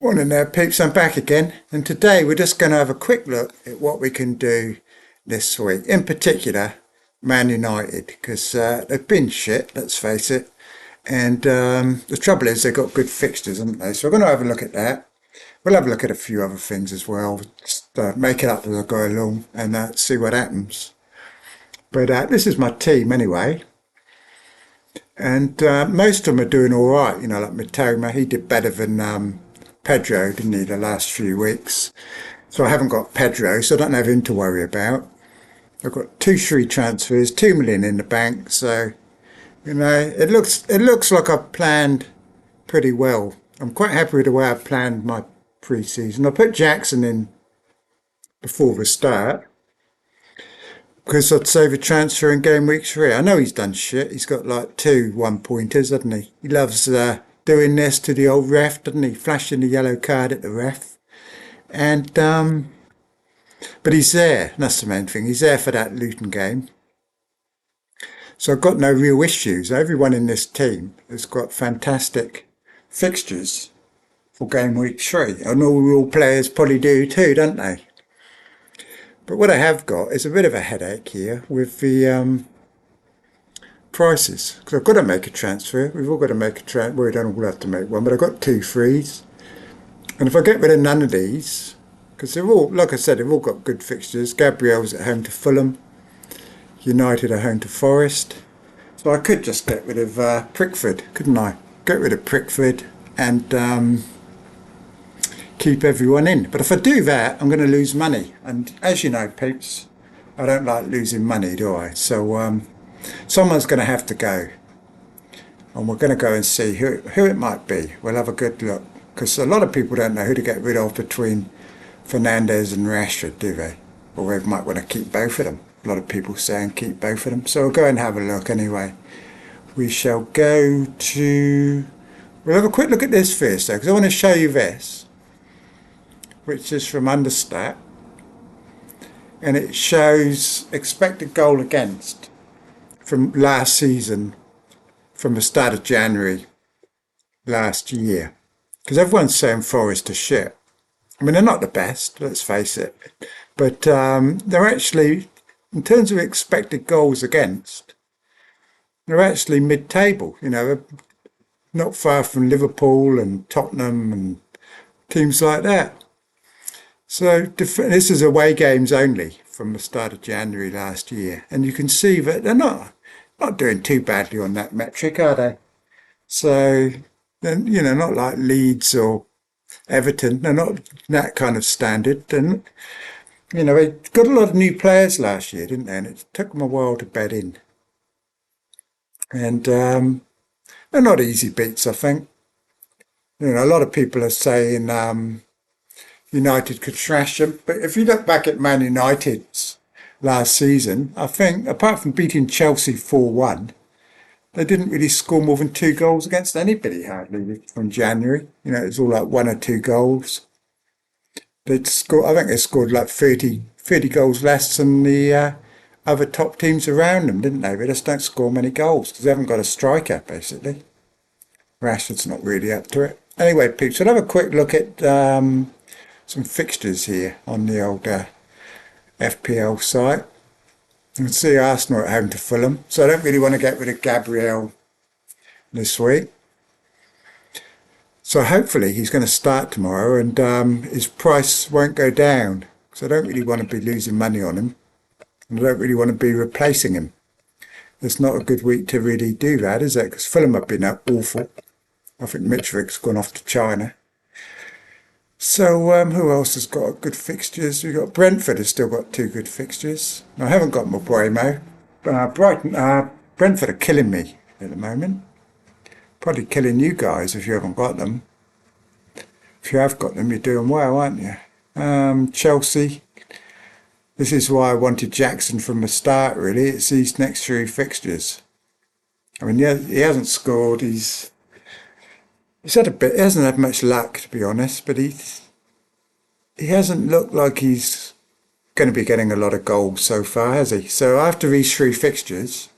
Morning there, peeps. I'm back again, and today we're just going to have a quick look at what we can do this week. In particular, Man United, because they've been shit, let's face it. And the trouble is they've got good fixtures, haven't they? So we're going to have a look at that. We'll have a look at a few other things as well. Just make it up as I go along and see what happens. But this is my team anyway. And most of them are doing all right. You know, like Matoma, he did better than Pedro, didn't he, the last few weeks. So I haven't got Pedro, so I don't have him to worry about. I've got 2 free transfers, 2 million in the bank, so you know it looks like I've planned pretty well. I'm quite happy with the way I planned my pre-season. I put Jackson in before the start because I'd save a transfer in game week 3. I know he's done shit. He's got like 2 1-pointers, hasn't he? He loves doing this to the old ref, doesn't he? Flashing the yellow card at the ref. And but he's there. That's the main thing. He's there for that Luton game. So I've got no real issues. Everyone in this team has got fantastic fixtures for game week 3. And all real players probably do too, don't they? But what I have got is a bit of a headache here with the prices, because I've got to make a transfer. We've all got to make a transfer. Well, we don't all have to make one, but I've got 2 frees. And if I get rid of none of these, because they're all, like I said, they've all got good fixtures. Gabriel's at home to Fulham. United are home to Forest. So I could just get rid of Pickford, couldn't I? Get rid of Pickford and keep everyone in. But if I do that, I'm going to lose money. And as you know, peeps, I don't like losing money, do I? So someone's going to have to go, and we're going to go and see who it might be. We'll have a good look, because a lot of people don't know who to get rid of between Fernandez and Rashford, do they? Or they might want to keep both of them. A lot of people saying keep both of them. So we'll go and have a look anyway. We shall go to... We'll have a quick look at this first, though, because I want to show you this, which is from Understat, and it shows expected goal against from last season, from the start of January last year. Because everyone's saying Forest are shit. I mean, they're not the best, let's face it. But they're actually, in terms of expected goals against, they're actually mid-table. You know, not far from Liverpool and Tottenham and teams like that. So this is away games only from the start of January last year. And you can see that they're not doing too badly on that metric, are they? So, then, you know, not like Leeds or Everton. They're not that kind of standard. And, you know, they got a lot of new players last year, didn't they? And it took them a while to bed in. And they're not easy beats, I think. You know, a lot of people are saying United could thrash them. But if you look back at Man United's last season, I think, apart from beating Chelsea 4-1, they didn't really score more than 2 goals against anybody hardly from January. You know, it was all like 1 or 2 goals. They'd score, I think they scored like 30 goals less than the other top teams around them, didn't they? They just don't score many goals because they haven't got a striker, basically. Rashford's not really up to it. Anyway, peeps, we'll have a quick look at some fixtures here on the old FPL site. You can see Arsenal at home to Fulham, so I don't really want to get rid of Gabriel this week. So hopefully he's going to start tomorrow and his price won't go down, because I don't really want to be losing money on him, and I don't really want to be replacing him. It's not a good week to really do that, is it? Because Fulham have been awful. I think Mitrovic's gone off to China. So who else has got good fixtures? We've got Brentford has still got 2 good fixtures. I haven't got Mabuemo. Brentford are killing me at the moment. Probably killing you guys if you haven't got them. If you have got them, you're doing well, aren't you? Chelsea. This is why I wanted Jackson from the start, really. It's these next 3 fixtures. I mean, he hasn't scored. He's had a bit. He hasn't had much luck, to be honest. But he hasn't looked like he's going to be getting a lot of goals so far, has he? So after these 3 fixtures,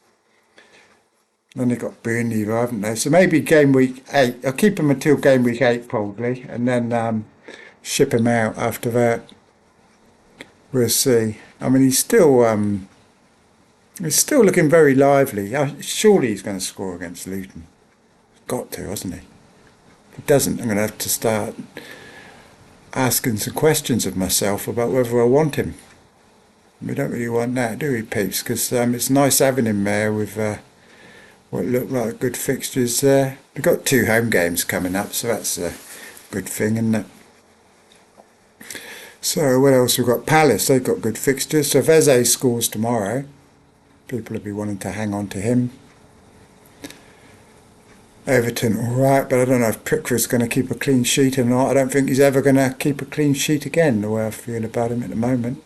Then they got Burnley, haven't they? So maybe game week 8. I'll keep him until game week 8 probably, and then ship him out after that. We'll see. I mean, he's still looking very lively. Surely he's going to score against Luton. Got to, hasn't he? If he doesn't, I'm going to have to start asking some questions of myself about whether I want him. We don't really want that, do we, peeps? Because it's nice having him there with what look like good fixtures there. We've got 2 home games coming up, so that's a good thing, isn't it? So what else? We've got Palace. They've got good fixtures. So if Eze scores tomorrow, people will be wanting to hang on to him. Everton, all right, but I don't know if Pickford's going to keep a clean sheet or not. I don't think he's ever going to keep a clean sheet again, the way I feel about him at the moment.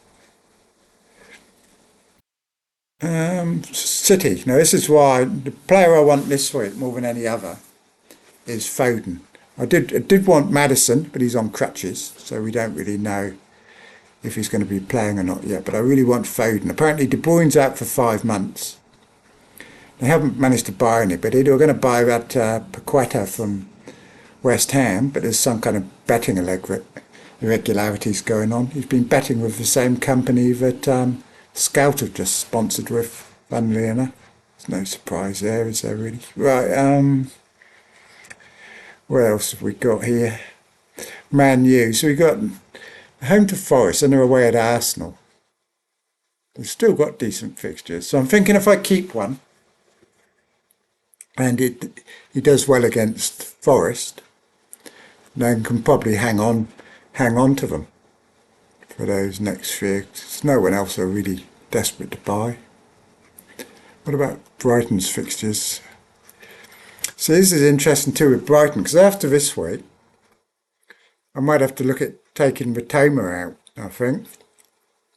City. Now, this is why the player I want this week more than any other is Foden. I did want Maddison, but he's on crutches, so we don't really know if he's going to be playing or not yet. But I really want Foden. Apparently, De Bruyne's out for 5 months. They haven't managed to buy anybody. They were going to buy that Paqueta from West Ham, but there's some kind of betting irregularities going on. He's been betting with the same company that Scout have just sponsored with, funnily enough. There's no surprise there, is there really? Right, what else have we got here? Man U. So we got home to Forest and they're away at Arsenal. They've still got decent fixtures. So I'm thinking if I keep one, and he does well against Forest, then can probably hang on to them for those next few. There's no one else I'm really desperate to buy. What about Brighton's fixtures? So this is interesting too with Brighton, because after this week, I might have to look at taking Matoma out, I think,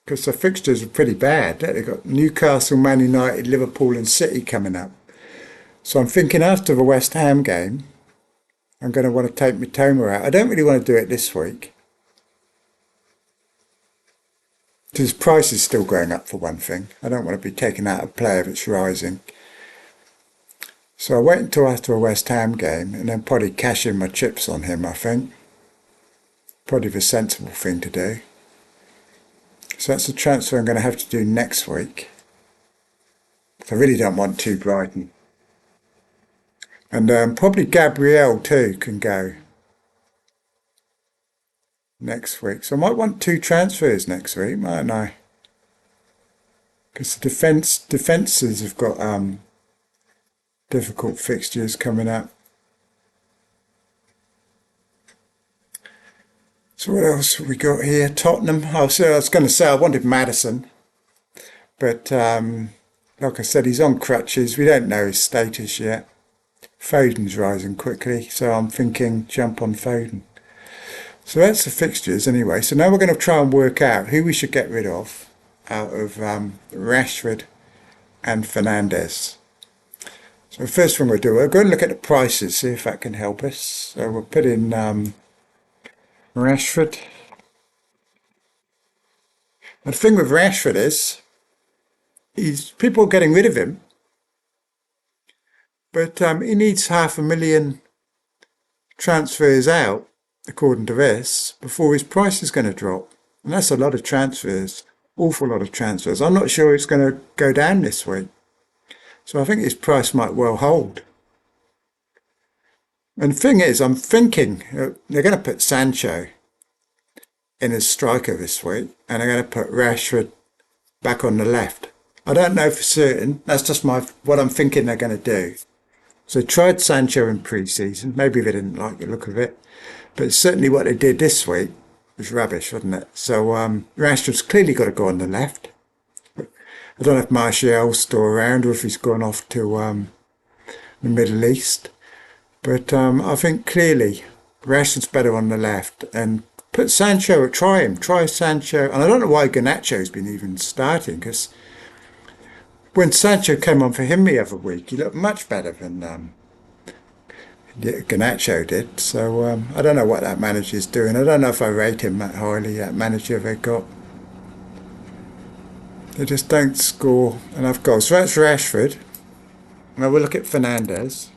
because the fixtures are pretty bad. They've got Newcastle, Man United, Liverpool and City coming up. So I'm thinking after the West Ham game, I'm going to want to take Matoma out. I don't really want to do it this week, because his price is still going up for one thing. I don't want to be taking out a player that's rising. So I'll wait until after a West Ham game and then probably cash in my chips on him, I think. Probably the sensible thing to do. So that's the transfer I'm going to have to do next week. I really don't want 2 Brighton. And probably Gabriel too can go next week. So I might want 2 transfers next week, mightn't I? Because the defences have got difficult fixtures coming up. So what else have we got here? Tottenham. Oh, so I was going to say I wanted Maddison, but like I said, he's on crutches. We don't know his status yet. Foden's rising quickly, so I'm thinking jump on Foden. So that's the fixtures anyway. So now we're going to try and work out who we should get rid of out of Rashford and Fernandez. So the first thing we'll do, we'll go and look at the prices, see if that can help us. So we'll put in Rashford. And the thing with Rashford is, people are getting rid of him, but he needs 500,000 transfers out, according to this, before his price is going to drop. And that's a lot of transfers, awful lot of transfers. I'm not sure it's going to go down this week. So I think his price might well hold. And the thing is, I'm thinking they're going to put Sancho in as striker this week, and they're going to put Rashford back on the left. I don't know for certain. That's just what I'm thinking they're going to do. So they tried Sancho in pre-season. Maybe they didn't like the look of it, but certainly what they did this week was rubbish, wasn't it? So Rashford's clearly got to go on the left. I don't know if Martial's still around or if he's gone off to the Middle East. But I think clearly Rashford's better on the left, and put Sancho, try Sancho. And I don't know why Garnacho's been even starting, because when Sancho came on for him the other week, he looked much better than Garnacho did. So I don't know what that manager's doing. I don't know if I rate him that highly, that manager they got. They just don't score enough goals. So that's Rashford. Now we'll look at Fernandez,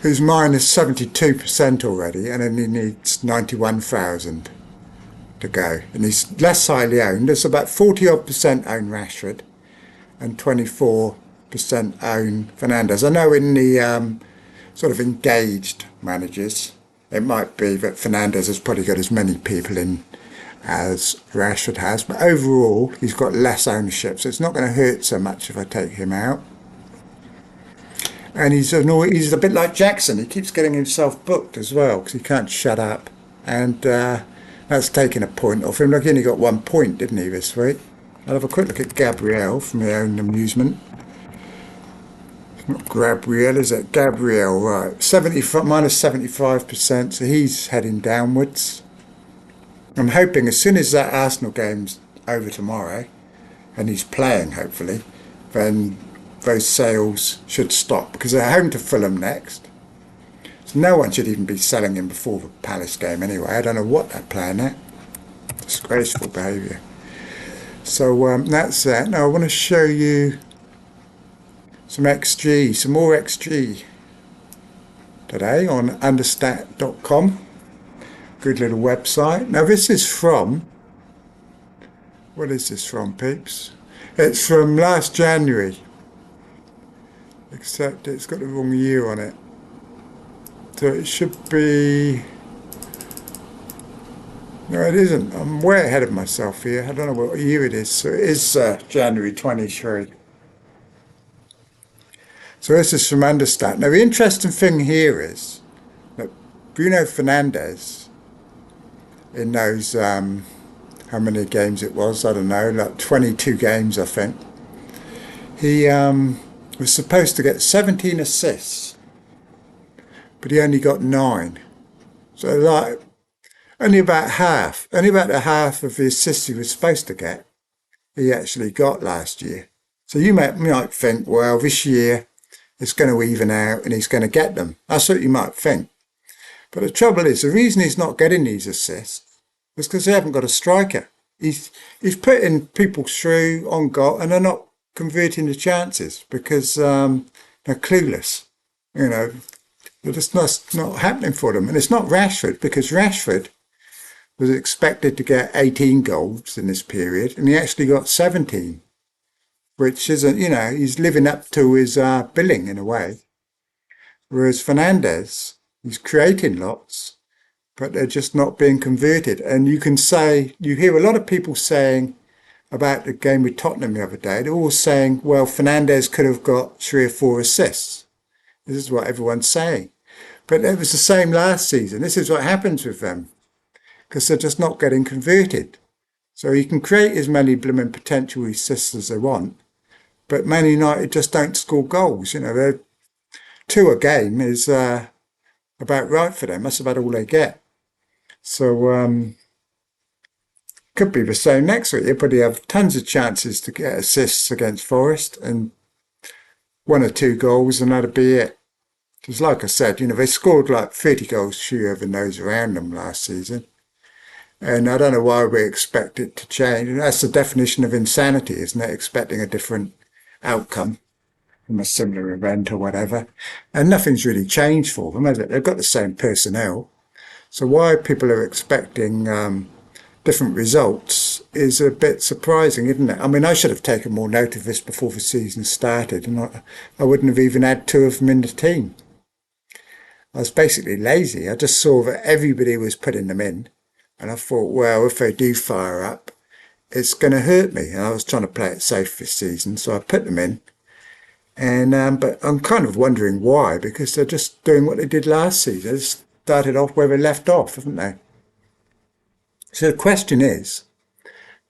who's minus 72% already, and only needs 91,000 to go. And he's less highly owned. There's about 40 odd percent own Rashford and 24% own Fernandez. I know in the sort of engaged managers, it might be that Fernandez has probably got as many people in as Rashford has, but overall he's got less ownership, so it's not going to hurt so much if I take him out. And he's a bit like Jackson. He keeps getting himself booked as well because he can't shut up, and that's taking a point off him. Like he only got 1 point, didn't he, this week? I'll have a quick look at Gabriel for my own amusement. Not Gabriel, is it? Gabriel, right. Minus 75%, so he's heading downwards. I'm hoping as soon as that Arsenal game's over tomorrow, and he's playing, hopefully, then those sales should stop, because they're home to Fulham next. So no one should even be selling him before the Palace game anyway. I don't know what they're playing at. Disgraceful behaviour. So that's that. Now I want to show you some XG, some more XG today on understat.com. Good little website. Now this is from, what is this from, peeps? It's from last January, except it's got the wrong year on it. So it should be, no it isn't. I'm way ahead of myself here. I don't know what year it is. So it is January 23. So this is from Understat. Now the interesting thing here is that Bruno Fernandez, in those, how many games it was, I don't know, like 22 games I think, he was supposed to get 17 assists, but he only got 9. So like only about the half of the assists he was supposed to get, he actually got last year. So you might think, well, this year it's going to even out and he's going to get them. That's what you might think. But the trouble is, the reason he's not getting these assists is because they haven't got a striker. He's putting people through on goal and they're not converting the chances because they're clueless. You know, they're just not happening for them. And it's not Rashford, because Rashford was expected to get 18 goals in this period and he actually got 17. Which isn't, you know, he's living up to his billing in a way. Whereas Fernandez, he's creating lots, but they're just not being converted. And you can say, you hear a lot of people saying about the game with Tottenham the other day, they're all saying, well, Fernandez could have got 3 or 4 assists. This is what everyone's saying. But it was the same last season. This is what happens with them, because they're just not getting converted. So you can create as many blooming potential assists as they want, but Man United just don't score goals. You know, they're 2 a game is about right for them. That's about all they get. So could be the same next week. They probably have tons of chances to get assists against Forest and 1 or 2 goals, and that'd be it. Because like I said, you know, they scored like 30 goals fewer than those around them last season. And I don't know why we expect it to change. And that's the definition of insanity, isn't it? Expecting a different outcome from a similar event or whatever. And nothing's really changed for them, has it? They've got the same personnel. So why people are expecting different results is a bit surprising, isn't it? I mean, I should have taken more note of this before the season started, and I wouldn't have even had 2 of them in the team. I was basically lazy. I just saw that everybody was putting them in. And I thought, well, if they do fire up, it's going to hurt me. And I was trying to play it safe this season, so I put them in. And but I'm kind of wondering why, because they're just doing what they did last season. They started off where they left off, haven't they? So the question is,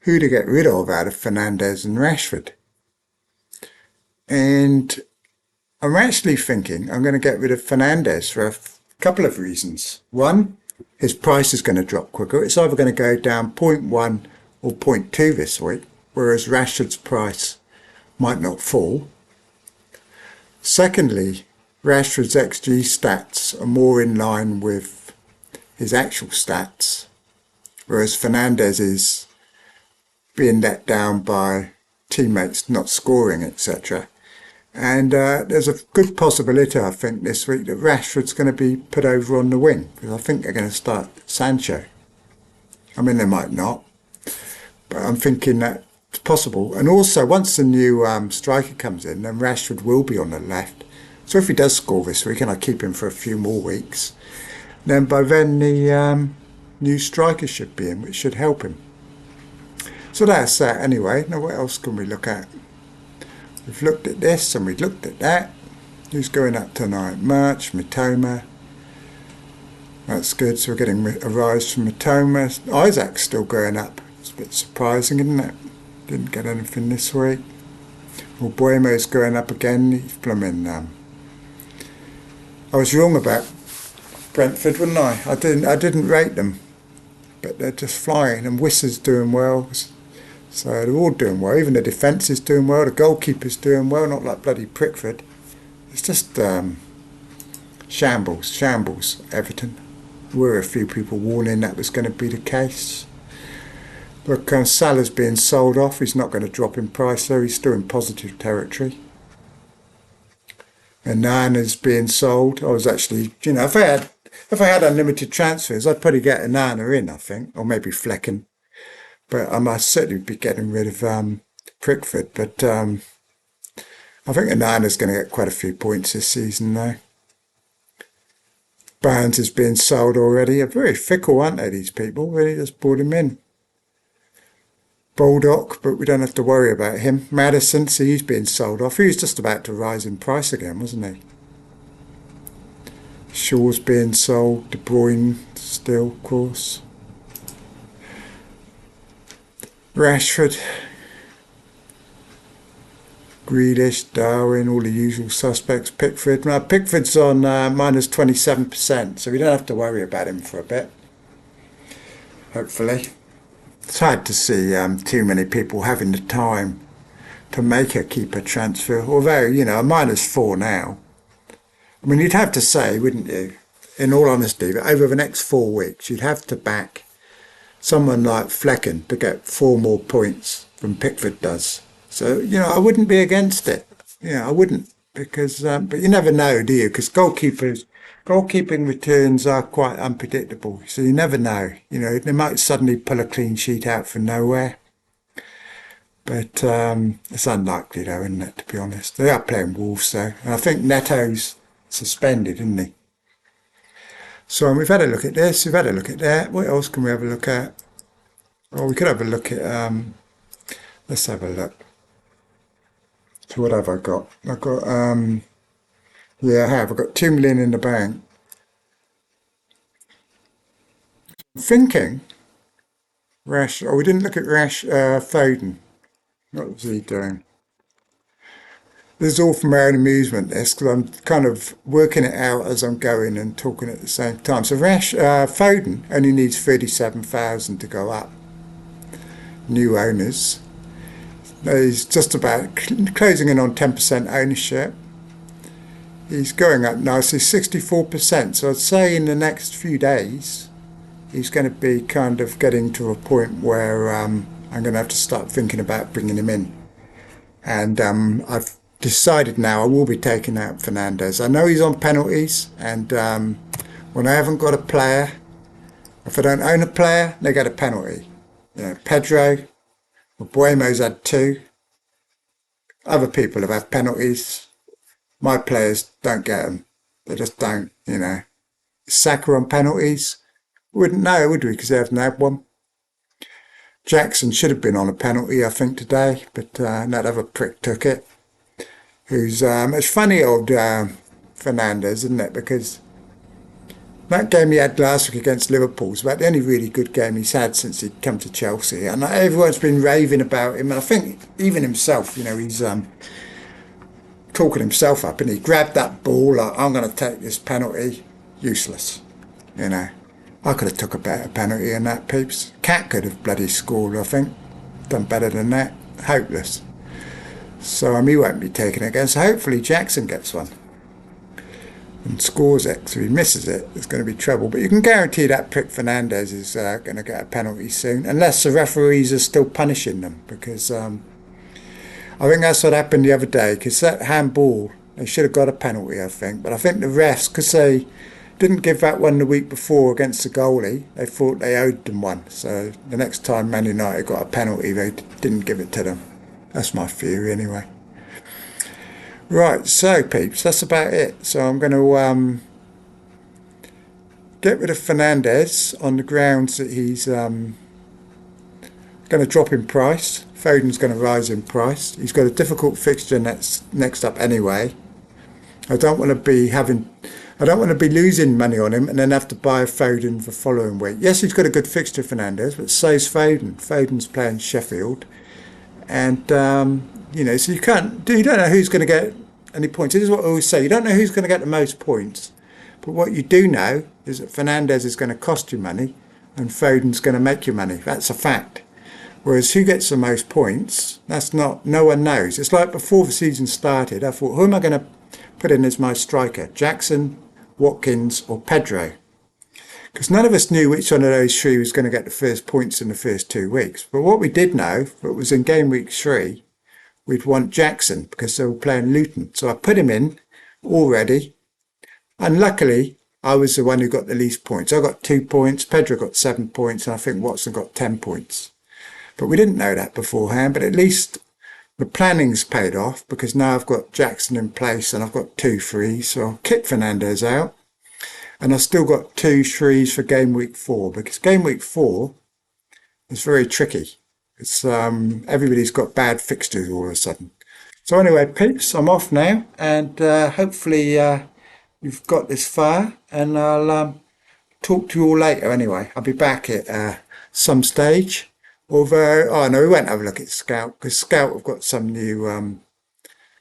who to get rid of out of Fernandez and Rashford? And I'm actually thinking I'm going to get rid of Fernandez for a couple of reasons. One, his price is going to drop quicker. It's either going to go down 0.1 or 0.2 this week, whereas Rashford's price might not fall. Secondly, Rashford's XG stats are more in line with his actual stats, whereas Fernandez is being let down by teammates not scoring, etc. And there's a good possibility, I think, this week that Rashford's going to be put over on the wing, because I think they're going to start Sancho. I mean, they might not, but I'm thinking that it's possible. And also, once the new striker comes in, then Rashford will be on the left. So if he does score this week, and I keep him for a few more weeks, then by then the new striker should be in, which should help him. So that's that anyway. Now what else can we look at? We've looked at this and we've looked at that. Who's going up tonight? March, Mitoma. That's good. So we're getting a rise from Mitoma. Isaac's still going up. It's a bit surprising, isn't it? Didn't get anything this week. Well, Buemo's going up again. He's blooming. I was wrong about Brentford, wasn't I? I didn't rate them, but they're just flying. And Wissa's doing well. So they're all doing well. Even the defence is doing well. The goalkeeper's doing well. Not like bloody Pickford. It's just shambles. Everton. There were a few people warning that was going to be the case. Look, Salah's being sold off. He's not going to drop in price, though. He's still in positive territory. And Nana's being sold. I was actually, if I had unlimited transfers, I'd probably get a Nana in, I think, or maybe Flecken. But I must certainly be getting rid of Pickford. But I think Anana's going to get quite a few points this season, though. Barnes is being sold already. They're very fickle, aren't they, these people? Really just brought him in. Baldock, but we don't have to worry about him. Maddison, see, he's being sold off. He was just about to rise in price again, wasn't he? Shaw's being sold. De Bruyne still, of course. Rashford, Grealish, Darwin, all the usual suspects. Pickford. Now, Pickford's on minus 27%, so we don't have to worry about him for a bit. Hopefully. It's hard to see too many people having the time to make a keeper transfer, although, a -4 now. I mean, you'd have to say, wouldn't you, in all honesty, that over the next 4 weeks, you'd have to back someone like Flecken to get 4 more points than Pickford does. So, I wouldn't be against it. I wouldn't, because, but you never know, do you? Because goalkeeping returns are quite unpredictable. So you never know. They might suddenly pull a clean sheet out from nowhere. But it's unlikely, though, isn't it, to be honest? They are playing Wolves, though. And I think Neto's suspended, isn't he? So we've had a look at this, we've had a look at that. What else can we have a look at? Oh, we could have a look at, let's have a look. So what have I got? I've got, yeah, I have. I've got 2 million in the bank. I'm thinking, we didn't look at Foden. What was he doing? This is all for my own amusement, this, because I'm kind of working it out as I'm going and talking at the same time. So Foden only needs 37,000 to go up. New owners. He's just about closing in on 10% ownership. He's going up nicely, 64%. So I'd say in the next few days, he's going to be kind of getting to a point where I'm going to have to start thinking about bringing him in. And I've decided now I will be taking out Fernandez. I know he's on penalties, and when I haven't got a player, if I don't own a player, they get a penalty. Pedro, Buemo's had 2. Other people have had penalties. My players don't get them. They just don't, Saka on penalties? Wouldn't know, would we? Because they haven't had one. Jackson should have been on a penalty, I think, today, but that other prick took it. It's funny, old Fernandez, isn't it? Because that game he had last week against Liverpool was about the only really good game he's had since he'd come to Chelsea. And everyone's been raving about him. And I think even himself, he's talking himself up. And he grabbed that ball like, I'm going to take this penalty. Useless. I could have took a better penalty than that, peeps. Cat could have bloody scored, I think. Done better than that. Hopeless. So he won't be taken again. So hopefully Jackson gets one and scores it. So if he misses it, there's going to be trouble. But you can guarantee that prick Fernandez is going to get a penalty soon, unless the referees are still punishing them, because I think that's what happened the other day, because that handball, they should have got a penalty, I think. But I think the refs, because they didn't give that one the week before against the goalie, they thought they owed them one. So the next time Man United got a penalty, they didn't give it to them. That's my theory anyway. Right, so peeps, that's about it. So I'm going to get rid of Fernandez on the grounds that he's going to drop in price. Foden's going to rise in price. He's got a difficult fixture next up anyway. I don't want to be losing money on him and then have to buy a Foden for following week. Yes, he's got a good fixture, Fernandez, but so's Foden. Foden's playing Sheffield, and so you don't know who's going to get any points. This is what I always say: you don't know who's going to get the most points, but what you do know is that Fernandez is going to cost you money, and Foden's going to make you money. That's a fact. Whereas who gets the most points, no one knows. It's like before the season started, I thought, who am I going to put in as my striker? Jackson, Watkins or Pedro? Because none of us knew which one of those three was going to get the first points in the first 2 weeks. But what we did know, it was in game week 3, we'd want Jackson because they were playing Luton. So I put him in already. And luckily, I was the one who got the least points. I got 2 points, Pedro got 7 points, and I think Watson got 10 points. But we didn't know that beforehand, but at least the planning's paid off because now I've got Jackson in place and I've got 2 threes, so I'll kick Fernandez out. And I've still got 2 threes for game week 4 because game week 4 is very tricky. It's everybody's got bad fixtures all of a sudden. So anyway, peeps, I'm off now, and hopefully you've got this far, and I'll talk to you all later anyway. I'll be back at some stage. Although, oh no, we won't have a look at Scout, because Scout have got some new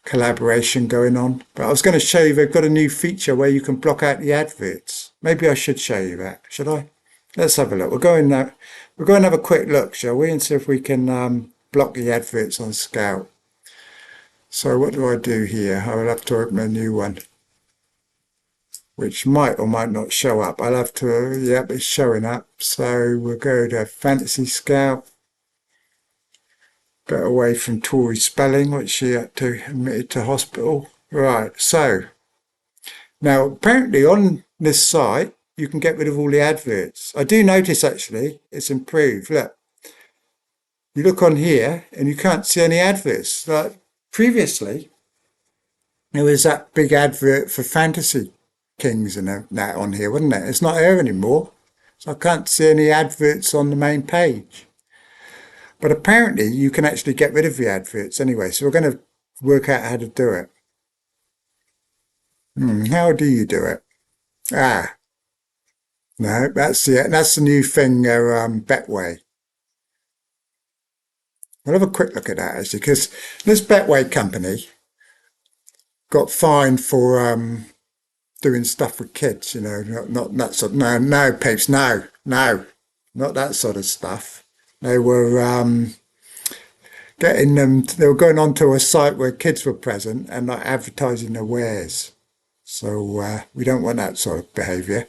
collaboration going on. But I was going to show you, they've got a new feature where you can block out the adverts. Maybe I should show you that, should I? Let's have a look. We'll go and have a quick look, shall we, and see if we can block the adverts on Scout. So what do I do here? I will have to open a new one, which might or might not show up. I'll have to, yep, it's showing up. So we'll go to Fantasy Scout. Get away from Tori Spelling, which she had to admitted to hospital. Right, so now apparently on this site you can get rid of all the adverts. I do notice actually it's improved. Look, you look on here and you can't see any adverts. Like previously, there was that big advert for Fantasy Kings and that on here, wasn't it? It's not there anymore, so I can't see any adverts on the main page. But apparently you can actually get rid of the adverts anyway. So we're going to work out how to do it. How do you do it? No, that's the new thing, Betway. We'll have a quick look at that actually, because this Betway company got fined for doing stuff with kids, not that sort of, no, peeps, no, not that sort of stuff. They were they were going onto a site where kids were present and not advertising their wares. So we don't want that sort of behaviour.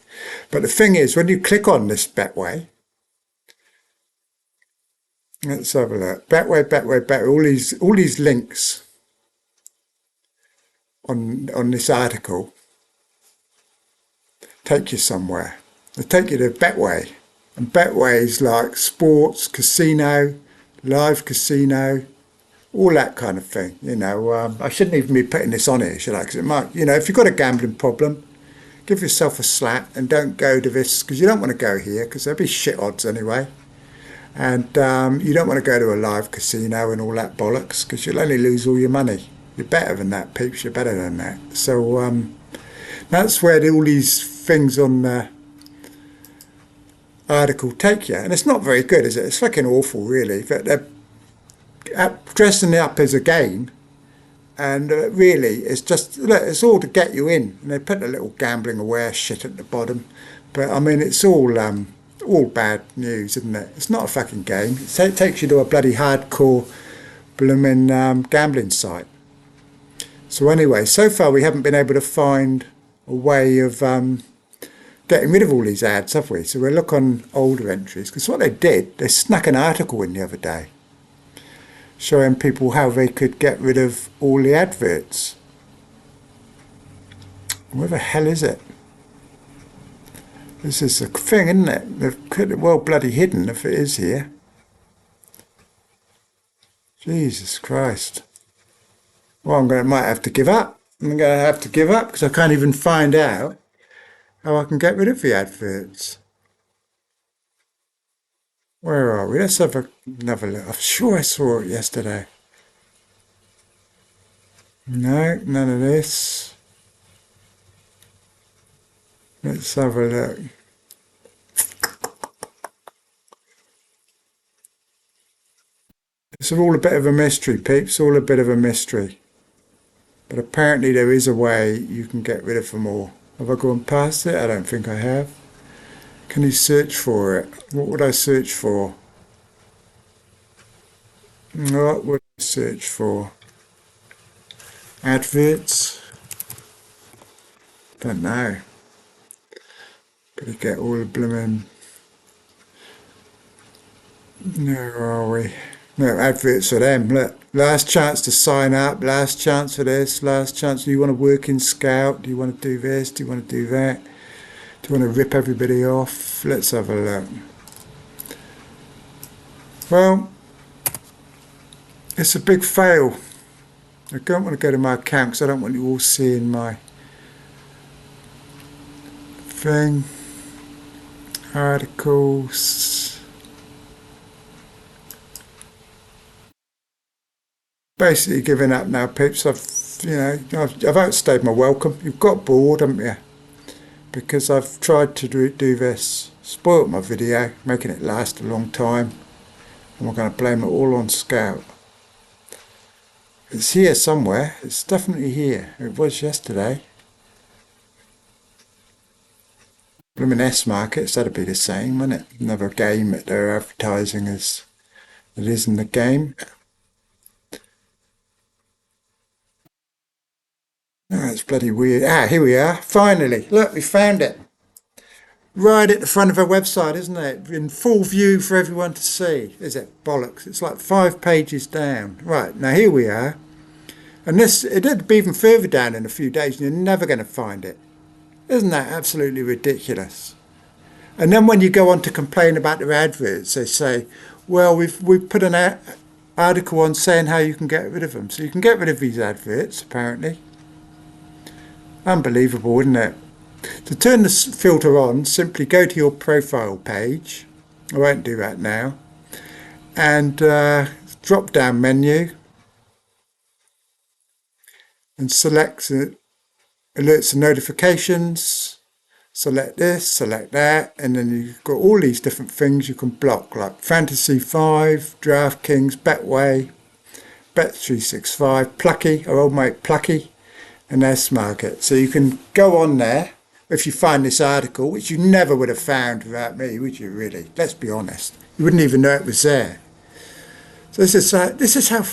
But the thing is, when you click on this Betway, let's have a look. Betway, all these links on this article take you somewhere. They take you to Betway. And Betway is like sports, casino, live casino, all that kind of thing. I shouldn't even be putting this on here, should I? Because it might, if you've got a gambling problem, give yourself a slap and don't go to this, because you don't want to go here, because there'll be shit odds anyway. And you don't want to go to a live casino and all that bollocks, because you'll only lose all your money. You're better than that, peeps. You're better than that. So that's where all these things on the article take you, and it's not very good, is it? It's fucking awful, really. But they're dressing it up as a game, and really, it's just, look, it's all to get you in. And they put a little gambling aware shit at the bottom, but I mean, it's all bad news, isn't it? It's not a fucking game. It takes you to a bloody hardcore blooming gambling site. So anyway, so far we haven't been able to find a way of getting rid of all these ads, have we? So we'll look on older entries, because what they did, they snuck an article in the other day showing people how they could get rid of all the adverts. Where the hell is it? This is a thing, isn't it? They've got it well bloody hidden if it is here. Jesus Christ. Well, might have to give up. I'm going to have to give up because I can't even find out how I can get rid of the adverts. Where are we? Let's have another look. I'm sure I saw it yesterday. No, none of this. Let's have a look. It's all a bit of a mystery, peeps. All a bit of a mystery. But apparently there is a way you can get rid of them all. Have I gone past it? I don't think I have. Can you search for it? What would I search for? What would I search for? Adverts? Don't know. Gotta get all the blooming... Where are we? No, adverts for them. Look, last chance to sign up, last chance for this, last chance. Do you want to work in Scout? Do you want to do this? Do you want to do that? Do you want to rip everybody off? Let's have a look. Well, it's a big fail. I don't want to go to my account because I don't want you all seeing my thing. Articles. Basically giving up now, peeps. I've outstayed my welcome. You've got bored, haven't you? Because I've tried to do this, spoilt my video, making it last a long time, and we're going to blame it all on Scout. It's here somewhere. It's definitely here. It was yesterday. Blooming S markets, that'd be the same, wouldn't it? Another game that they're advertising as it is in the game. Oh, it's bloody weird. Ah, here we are. Finally. Look, we found it. Right at the front of our website, isn't it? In full view for everyone to see. Is it? Bollocks. It's like 5 pages down. Right, now here we are. And it'd be even further down in a few days and you're never going to find it. Isn't that absolutely ridiculous? And then when you go on to complain about their adverts, they say, well, we've put an article on saying how you can get rid of them. So you can get rid of these adverts, apparently. Unbelievable, isn't it? To turn the filter on, simply go to your profile page. I won't do that now. And drop down menu and select alerts and notifications. Select this, select that, and then you've got all these different things you can block, like Fantasy 5, DraftKings, Betway, Bet365, Plucky, our old mate Plucky, and S-Market. So you can go on there if you find this article, which you never would have found without me, would you really? Let's be honest. You wouldn't even know it was there. So this is how,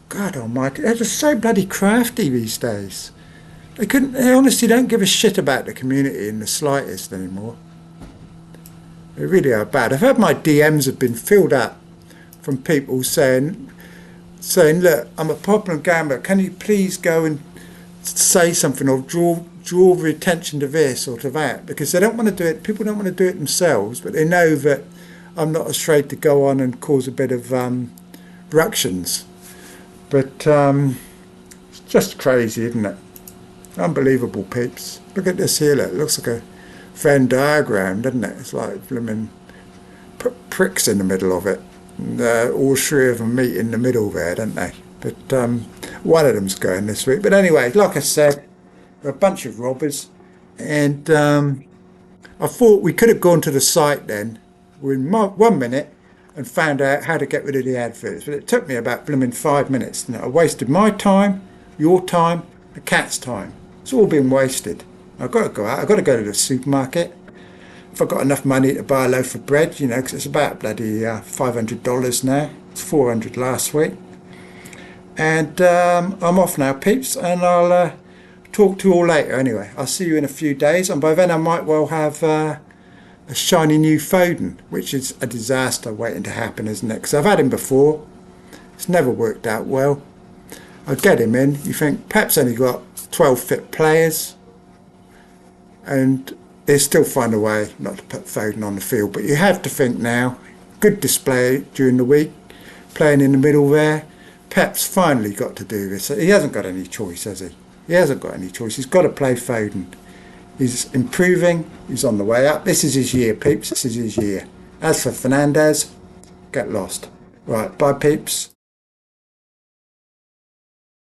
God almighty, they're just so bloody crafty these days. They honestly don't give a shit about the community in the slightest anymore. They really are bad. I've had my DMs have been filled up from people saying, look, I'm a popular gambler. Can you please go and say something or draw the attention to this or to that? Because they don't want to do it. People don't want to do it themselves, but they know that I'm not afraid to go on and cause a bit of ructions. But it's just crazy, isn't it? Unbelievable, peeps. Look at this here. Look. It looks like a Venn diagram, doesn't it? It's like blooming pricks in the middle of it. And, all 3 of them meet in the middle there, don't they? But one of them's going this week. But anyway, like I said, we're a bunch of robbers. And I thought we could have gone to the site then in 1 minute and found out how to get rid of the adverts. But it took me about blooming 5 minutes. And I wasted my time, your time, the cat's time. It's all been wasted. I've got to go out. I've got to go to the supermarket. If I've got enough money to buy a loaf of bread, because it's about bloody $500 now. It's $400 last week. And I'm off now, peeps, and I'll talk to you all later anyway. I'll see you in a few days, and by then I might well have a shiny new Foden, which is a disaster waiting to happen, isn't it? Because I've had him before, It's never worked out well. I get him in. You think Pep's only got 12 fit players, and they still find a way not to put Foden on the field. But you have to think now, good display during the week, playing in the middle there. Pep's finally got to do this. He hasn't got any choice, has he? He hasn't got any choice. He's got to play Foden. He's improving. He's on the way up. This is his year, peeps. This is his year. As for Fernandez, get lost. Right, bye, peeps.